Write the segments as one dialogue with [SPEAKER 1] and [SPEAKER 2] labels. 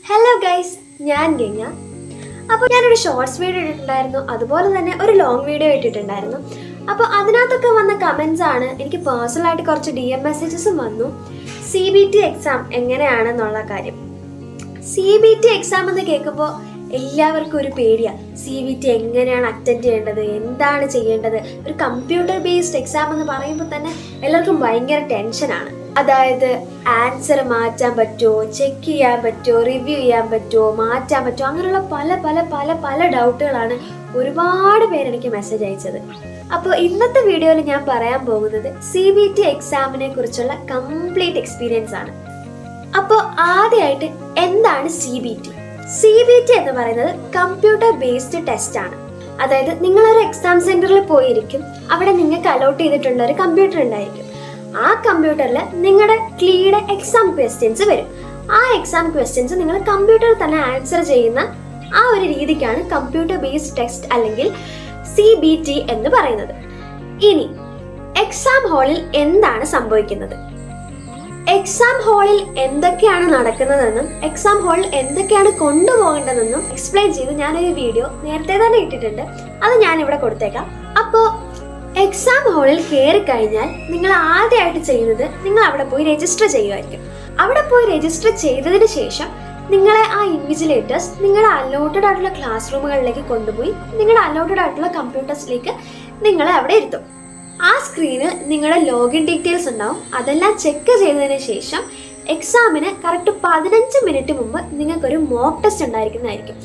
[SPEAKER 1] Hello guys, ഞാൻ ഗംഗ. അപ്പോൾ ഞാനൊരു ഷോർട്സ് വീഡിയോ ഇട്ടിട്ടുണ്ടായിരുന്നു, അതുപോലെ തന്നെ ഒരു ലോങ് വീഡിയോ ഇട്ടിട്ടുണ്ടായിരുന്നു. അപ്പോൾ അതിനകത്തൊക്കെ വന്ന കമൻസ് ആണ് എനിക്ക് പേഴ്സണലായിട്ട് കുറച്ച് DM മെസ്സേജസും വന്നു. CBT എക്സാം എങ്ങനെയാണെന്നുള്ള കാര്യം. CBT എക്സാം എന്ന് കേൾക്കുമ്പോൾ എല്ലാവർക്കും ഒരു പേടിയാണ്. CBT എങ്ങനെയാണ് അറ്റൻഡ് ചെയ്യേണ്ടത്, എന്താണ് ചെയ്യേണ്ടത്? ഒരു കമ്പ്യൂട്ടർ ബേസ്ഡ് എക്സാം എന്ന് പറയുമ്പോൾ തന്നെ എല്ലാവർക്കും ഭയങ്കര ടെൻഷനാണ്. അതായത് ആൻസർ മാറ്റാൻ പറ്റുമോ, ചെക്ക് ചെയ്യാൻ പറ്റുമോ, റിവ്യൂ ചെയ്യാൻ പറ്റുമോ, മാറ്റാൻ പറ്റുമോ, അങ്ങനെയുള്ള പല പല പല പല ഡൗട്ടുകളാണ് ഒരുപാട് പേര് എനിക്ക് മെസ്സേജ് അയച്ചത്. അപ്പോൾ ഇന്നത്തെ വീഡിയോയിൽ ഞാൻ പറയാൻ പോകുന്നത് CBT എക്സാമിനെ കുറിച്ചുള്ള കംപ്ലീറ്റ് എക്സ്പീരിയൻസ് ആണ്. അപ്പോൾ ആദ്യമായിട്ട് എന്താണ് CBT എന്ന് പറയുന്നത് കമ്പ്യൂട്ടർ ബേസ്ഡ് ടെസ്റ്റ് ആണ്. അതായത് നിങ്ങളൊരു എക്സാം സെന്ററിൽ പോയിരിക്കും, അവിടെ നിങ്ങൾക്ക് അലോട്ട് ചെയ്തിട്ടുള്ള ഒരു കമ്പ്യൂട്ടർ ഉണ്ടായിരിക്കും. ആ കമ്പ്യൂട്ടറിൽ നിങ്ങളുടെ ക്ലീയുടെ എക്സാം ക്വസ്റ്റ്യൻസ് വരും. ആ എക്സാം ക്വസ്റ്റ്യൻസ് നിങ്ങൾ കമ്പ്യൂട്ടറിൽ തന്നെ ആൻസർ ചെയ്യുന്ന ആ ഒരു രീതിക്കാണ് കമ്പ്യൂട്ടർ ബേസ്ഡ് ടെസ്റ്റ് അല്ലെങ്കിൽ CBT എന്ന് പറയുന്നത്. ഇനി എക്സാം ഹാളിൽ എന്താണ് സംഭവിക്കുന്നത്, എക്സാം ഹാളിൽ എന്തൊക്കെയാണ് നടക്കുന്നതെന്നും എക്സാം ഹാളിൽ എന്തൊക്കെയാണ് കൊണ്ടുപോകേണ്ടതെന്നും എക്സ്പ്ലെയിൻ ചെയ്ത് ഞാനൊരു വീഡിയോ നേരത്തെ തന്നെ ഇട്ടിട്ടുണ്ട്, അത് ഞാനിവിടെ കൊടുത്തേക്കാം. അപ്പോൾ എക്സാം ഹാളിൽ കയറി കഴിഞ്ഞാൽ നിങ്ങൾ ആദ്യമായിട്ട് ചെയ്യുന്നത് നിങ്ങൾ അവിടെ പോയി രജിസ്റ്റർ ചെയ്യുമായിരിക്കും. അവിടെ പോയി രജിസ്റ്റർ ചെയ്തതിന് ശേഷം നിങ്ങളെ ആ ഇൻവിജിലേറ്റേഴ്സ് നിങ്ങളുടെ അലോട്ടഡ് ആയിട്ടുള്ള ക്ലാസ് റൂമുകളിലേക്ക് കൊണ്ടുപോയി നിങ്ങളുടെ അലോട്ടഡ് ആയിട്ടുള്ള കമ്പ്യൂട്ടേഴ്സിലേക്ക് നിങ്ങളെ അവിടെ ഇരുത്തും. ആ സ്ക്രീനിൽ നിങ്ങളുടെ ലോഗിൻ ഡീറ്റെയിൽസ് ഉണ്ടാവും. അതെല്ലാം ചെക്ക് ചെയ്തതിന് ശേഷം എക്സാമിന് കറക്റ്റ് 15 മിനിറ്റ് മുമ്പ് നിങ്ങൾക്കൊരു മോക്ക് ടെസ്റ്റ് ഉണ്ടായിരിക്കുന്നതായിരിക്കും.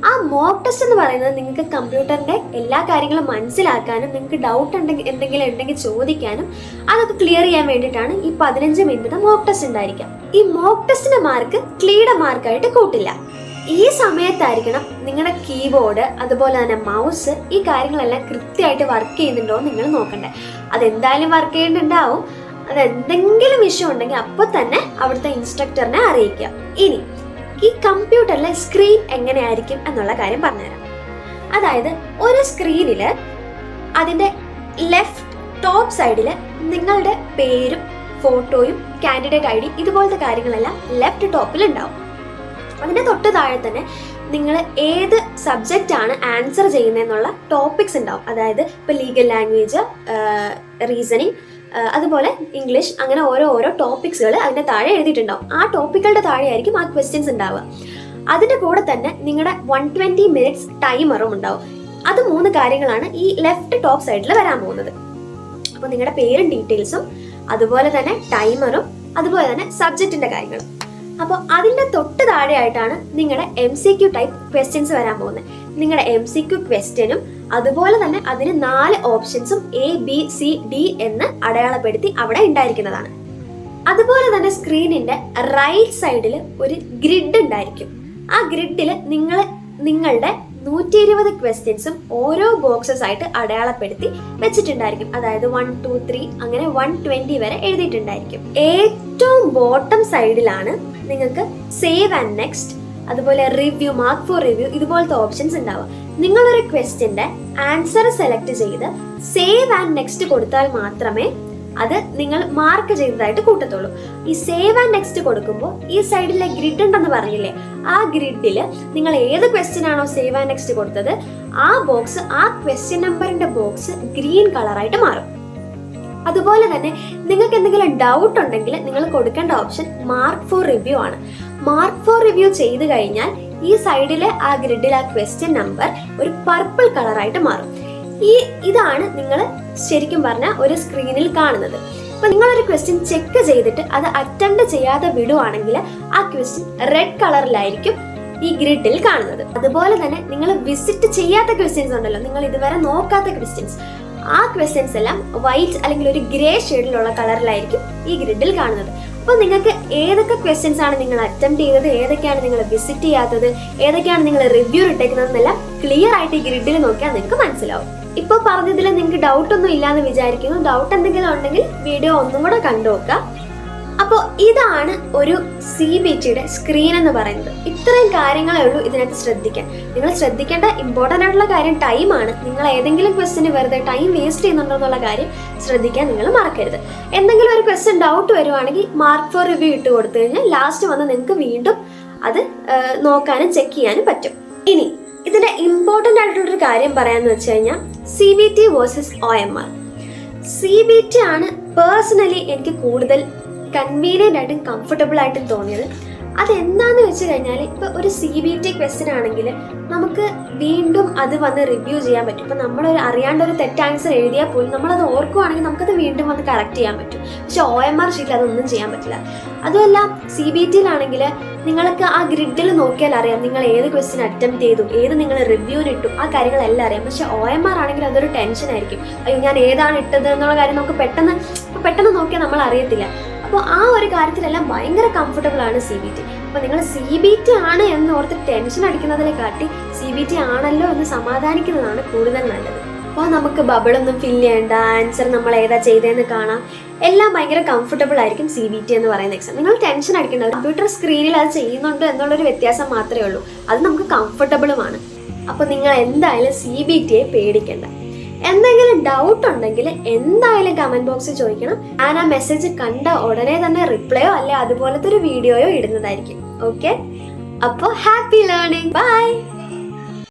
[SPEAKER 1] ആ മോക്ക് ടെസ്റ്റ് എന്ന് പറയുന്നത് നിങ്ങൾക്ക് കമ്പ്യൂട്ടറിൻ്റെ എല്ലാ കാര്യങ്ങളും മനസ്സിലാക്കാനും നിങ്ങൾക്ക് ഡൗട്ട് എന്തെങ്കിലും ഉണ്ടെങ്കിൽ ചോദിക്കാനും അതൊക്കെ ക്ലിയർ ചെയ്യാൻ വേണ്ടിയിട്ടാണ് ഈ 15 മിനിറ്റ് മോക്ക് ടെസ്റ്റ് ഉണ്ടായിരിക്കുക. ഈ മോക്ക് ടെസ്റ്റിന്റെ മാർക്ക് ക്ലീയുടെ മാർക്കായിട്ട് കൂട്ടില്ല. ഈ സമയത്തായിരിക്കണം നിങ്ങളുടെ കീബോർഡ് അതുപോലെ തന്നെ മൗസ് ഈ കാര്യങ്ങളെല്ലാം കൃത്യമായിട്ട് വർക്ക് ചെയ്യുന്നുണ്ടോ എന്ന് നിങ്ങൾ നോക്കണ്ടേ. അതെന്തായാലും വർക്ക് ചെയ്യുന്നുണ്ടാവും. അതെന്തെങ്കിലും ഇഷ്യൂ ഉണ്ടെങ്കിൽ അപ്പോൾ തന്നെ അവിടുത്തെ ഇൻസ്ട്രക്ടറിനെ അറിയിക്കുക. ഇനി ഈ കമ്പ്യൂട്ടറിലെ സ്ക്രീൻ എങ്ങനെയായിരിക്കും എന്നുള്ള കാര്യം പറഞ്ഞുതരാം. അതായത് ഒരു സ്ക്രീനിൽ അതിൻ്റെ ലെഫ്റ്റ് ടോപ്പ് സൈഡിൽ നിങ്ങളുടെ പേരും ഫോട്ടോയും കാൻഡിഡേറ്റ് ID ഇതുപോലത്തെ കാര്യങ്ങളെല്ലാം ലെഫ്റ്റ് ടോപ്പിൽ ഉണ്ടാവും. അതിൻ്റെ തൊട്ട് താഴെ തന്നെ നിങ്ങൾ ഏത് സബ്ജക്റ്റ് ആണ് ആൻസർ ചെയ്യുന്നതെന്നുള്ള ടോപ്പിക്സ് ഉണ്ടാവും. അതായത് ഇപ്പോൾ ലീഗൽ ലാംഗ്വേജ്, റീസണിങ്, അതുപോലെ ഇംഗ്ലീഷ്, അങ്ങനെ ഓരോ ടോപ്പിക്സുകൾ അതിൻ്റെ താഴെ എഴുതിയിട്ടുണ്ടാവും. ആ ടോപ്പിക്കുകളുടെ താഴെയായിരിക്കും ആ ക്വസ്റ്റ്യൻസ് ഉണ്ടാവുക. അതിൻ്റെ കൂടെ തന്നെ നിങ്ങളുടെ 120 മിനിറ്റ്സ് ടൈമറും ഉണ്ടാവും. അത് 3 കാര്യങ്ങളാണ് ഈ ലെഫ്റ്റ് ടോപ്പ് സൈഡിൽ വരാൻ പോകുന്നത്. അപ്പോൾ നിങ്ങളുടെ പേരും ഡീറ്റെയിൽസും അതുപോലെ തന്നെ ടൈമറും അതുപോലെ തന്നെ സബ്ജക്റ്റിൻ്റെ കാര്യങ്ങളും. അപ്പോൾ അതിൻ്റെ തൊട്ട് താഴെയായിട്ടാണ് നിങ്ങളുടെ MCQ ടൈപ്പ് ക്വസ്റ്റ്യൻസ് വരാൻ പോകുന്നത്. നിങ്ങളുടെ MCQ ക്വസ്റ്റ്യനും അതുപോലെ തന്നെ അതിന് 4 ഓപ്ഷൻസും ABCD എന്ന് അടയാളപ്പെടുത്തി അവിടെ ഉണ്ടായിരിക്കുന്നതാണ്. അതുപോലെ തന്നെ സ്ക്രീനിന്റെ റൈറ്റ് സൈഡിൽ ഒരു ഗ്രിഡ് ഉണ്ടായിരിക്കും. ആ ഗ്രിഡിൽ നിങ്ങളുടെ 120 ക്വസ്റ്റ്യൻസും ഓരോ ബോക്സസ് ആയിട്ട് അടയാളപ്പെടുത്തി വെച്ചിട്ടുണ്ടായിരിക്കും. അതായത് 1, 2, 3 അങ്ങനെ 120 വരെ എഴുതിയിട്ടുണ്ടായിരിക്കും. ഏറ്റവും ബോട്ടം സൈഡിലാണ് നിങ്ങൾക്ക് സേവ് ആൻഡ് നെക്സ്റ്റ് അതുപോലെ റിവ്യൂ, മാർക്ക് ഫോർ റിവ്യൂ ഇതുപോലത്തെ ഓപ്ഷൻസ് ഉണ്ടാവുക. നിങ്ങളൊരു ക്വസ്റ്റ്യന്റെ ആൻസർ സെലക്ട് ചെയ്ത് സേവ് ആൻഡ് നെക്സ്റ്റ് കൊടുത്താൽ മാത്രമേ അത് നിങ്ങൾ മാർക്ക് ചെയ്തതായിട്ട് കൂട്ടത്തുള്ളൂ. ഈ സേവ് ആൻഡ് നെക്സ്റ്റ് കൊടുക്കുമ്പോൾ ഈ സൈഡിലെ ഗ്രിഡ് ഉണ്ടെന്ന് പറഞ്ഞില്ലേ, ആ ഗ്രിഡിൽ നിങ്ങൾ ഏത് ക്വസ്റ്റ്യൻ ആണോ സേവ് ആൻഡ് നെക്സ്റ്റ് കൊടുത്തത് ആ ബോക്സ്, ആ ക്വസ്റ്റ്യൻ നമ്പറിന്റെ ബോക്സ് ഗ്രീൻ കളറായിട്ട് മാറും. അതുപോലെ തന്നെ നിങ്ങൾക്ക് എന്തെങ്കിലും ഡൗട്ട് ഉണ്ടെങ്കിൽ നിങ്ങൾ കൊടുക്കേണ്ട ഓപ്ഷൻ മാർക്ക് ഫോർ റിവ്യൂ ആണ്. മാർക്ക് ഫോർ റിവ്യൂ ചെയ്ത് കഴിഞ്ഞാൽ ഈ സൈഡിലെ ആ ഗ്രിഡിൽ ആ ക്വസ്റ്റ്യൻ നമ്പർ ഒരു പർപ്പിൾ കളറായിട്ട് മാറും. ഇതാണ് നിങ്ങൾ ശരിക്കും പറഞ്ഞാൽ ഒരു സ്ക്രീനിൽ കാണുന്നത്. അപ്പൊ നിങ്ങളൊരു ക്വസ്റ്റ്യൻ ചെക്ക് ചെയ്തിട്ട് അത് അറ്റൻഡ് ചെയ്യാതെ വിടുവാണെങ്കിൽ ആ ക്വസ്റ്റ്യൻ റെഡ് കളറിലായിരിക്കും ഈ ഗ്രിഡിൽ കാണുന്നത്. അതുപോലെ തന്നെ നിങ്ങൾ വിസിറ്റ് ചെയ്യാത്ത ക്വസ്റ്റ്യൻസ് ഉണ്ടല്ലോ, നിങ്ങൾ ഇതുവരെ നോക്കാത്ത ക്വസ്റ്റ്യൻസ്, ആ ക്വസ്റ്റ്യൻസ് എല്ലാം വൈറ്റ് അല്ലെങ്കിൽ ഒരു ഗ്രേ ഷെയ്ഡിലുള്ള കളറിലായിരിക്കും ഈ ഗ്രിഡിൽ കാണുന്നത്. അപ്പോൾ നിങ്ങൾക്ക് ഏതൊക്കെ ക്വസ്റ്റ്യൻസ് ആണ് നിങ്ങൾ അറ്റംപ്റ്റ് ചെയ്തത്, ഏതൊക്കെയാണ് നിങ്ങൾ വിസിറ്റ് ചെയ്യാത്തത്, ഏതൊക്കെയാണ് നിങ്ങൾ റിവ്യൂ ഇട്ടേക്കുന്നതെന്നെല്ലാം ക്ലിയർ ആയിട്ട് ഈ ഗ്രിഡിൽ നോക്കിയാൽ നിങ്ങൾക്ക് മനസ്സിലാവും. ഇപ്പോൾ പറഞ്ഞതിൽ നിങ്ങൾക്ക് ഡൗട്ട് ഒന്നും ഇല്ലാന്ന് വിചാരിക്കുന്നു. ഡൗട്ട് എന്തെങ്കിലും ഉണ്ടെങ്കിൽ വീഡിയോ ഒന്നും കൂടെ കണ്ടു നോക്കുക. അപ്പോൾ ഇതാണ് ഒരു CBTയുടെ സ്ക്രീൻ എന്ന് പറയുന്നത്. ഇത്രയും കാര്യങ്ങളേ ഉള്ളൂ ഇതിനകത്ത് ശ്രദ്ധിക്കാൻ. നിങ്ങൾ ശ്രദ്ധിക്കേണ്ട ഇമ്പോർട്ടൻ്റ് ആയിട്ടുള്ള കാര്യം ടൈമാണ്. നിങ്ങൾ ഏതെങ്കിലും ക്വസ്റ്റ്യന് വെറുതെ ടൈം വേസ്റ്റ് ചെയ്യുന്നുണ്ടോ എന്നുള്ള കാര്യം ശ്രദ്ധിക്കാൻ നിങ്ങൾ മറക്കരുത്. എന്തെങ്കിലും ഒരു ക്വസ്റ്റ്യൻ ഡൗട്ട് വരുവാണെങ്കിൽ മാർക്ക് ഫോർ റിവ്യൂ ഇട്ട് കൊടുത്തു കഴിഞ്ഞാൽ ലാസ്റ്റ് വന്ന് നിങ്ങൾക്ക് വീണ്ടും അത് നോക്കാനും ചെക്ക് ചെയ്യാനും പറ്റും. ഇനി ഇതിന്റെ ഇമ്പോർട്ടൻ്റ് ആയിട്ടുള്ളൊരു കാര്യം പറയാന്ന് വെച്ച് കഴിഞ്ഞാൽ CBT വേഴ്സസ് OMR. CBT ആണ് പേഴ്സണലി എനിക്ക് കൂടുതൽ കൺവീനിയൻ്റ് ആയിട്ടും കംഫർട്ടബിൾ ആയിട്ടും തോന്നിയത്. അതെന്താന്ന് വെച്ച് കഴിഞ്ഞാൽ ഇപ്പോൾ ഒരു CBT ക്വസ്റ്റ്യൻ ആണെങ്കിൽ നമുക്ക് വീണ്ടും അത് വന്ന് റിവ്യൂ ചെയ്യാൻ പറ്റും. ഇപ്പം നമ്മൾ അറിയാണ്ടൊരു തെറ്റ് ആൻസർ എഴുതിയാൽ പോലും നമ്മളത് ഓർക്കുവാണെങ്കിൽ നമുക്കത് വീണ്ടും വന്ന് കറക്റ്റ് ചെയ്യാൻ പറ്റും. പക്ഷെ OMR ഷീറ്റിൽ അതൊന്നും ചെയ്യാൻ പറ്റില്ല. അതുമല്ല CBTയിലാണെങ്കിൽ നിങ്ങൾക്ക് ആ ഗ്രിഡിൽ നോക്കിയാൽ അറിയാം നിങ്ങൾ ഏത് ക്വസ്റ്റ്യൻ അറ്റംപ്റ്റ് ചെയ്തു, ഏത് നിങ്ങൾ റിവ്യൂവിനിട്ടു, ആ കാര്യങ്ങളെല്ലാം അറിയാം. പക്ഷെ OMR ആണെങ്കിൽ അതൊരു ടെൻഷനായിരിക്കും. അയ്യോ ഞാൻ ഏതാണ് ഇട്ടത് എന്നുള്ള കാര്യം നമുക്ക് പെട്ടെന്ന് നോക്കിയാൽ നമ്മൾ അറിയത്തില്ല. അപ്പോൾ ആ ഒരു കാര്യത്തിലെല്ലാം ഭയങ്കര കംഫർട്ടബിൾ ആണ് CBT. അപ്പോൾ നിങ്ങൾ CBT ആണ് എന്ന് ഓർത്ത് ടെൻഷൻ അടിക്കുന്നതിനെ കാട്ടി CBT ആണല്ലോ എന്ന് സമാധാനിക്കുന്നതാണ് കൂടുതൽ നല്ലത്. അപ്പോൾ നമുക്ക് ബബിളൊന്നും ഫില്ല് ചെയ്യേണ്ട, ആൻസർ നമ്മൾ ഏതാ ചെയ്തതെന്ന് കാണാം, എല്ലാം ഭയങ്കര കംഫർട്ടബിൾ ആയിരിക്കും CBT എന്ന് പറയുന്ന എക്സാം. നിങ്ങൾ ടെൻഷൻ അടിക്കേണ്ട, കമ്പ്യൂട്ടർ സ്ക്രീനിൽ അത് ചെയ്യുന്നുണ്ട് എന്നുള്ളൊരു വ്യത്യാസം മാത്രമേ ഉള്ളൂ. അത് നമുക്ക് കംഫർട്ടബിളുമാണ്. അപ്പോൾ നിങ്ങൾ എന്തായാലും CBTയെ പേടിക്കേണ്ട. എന്തെങ്കിലും ഡൗട്ട് ഉണ്ടെങ്കിൽ എന്തായാലും കമൻറ്റ് ബോക്സിൽ ചോദിക്കണം. ഞാൻ ആ മെസ്സേജ് കണ്ട ഉടനെ തന്നെ റിപ്ലൈയോ അല്ലെ അതുപോലത്തെ ഒരു വീഡിയോയോ ഇടുന്നതായിരിക്കും. ഓക്കെ, അപ്പോൾ ഹാപ്പി ലേണിംഗ്, ബൈ.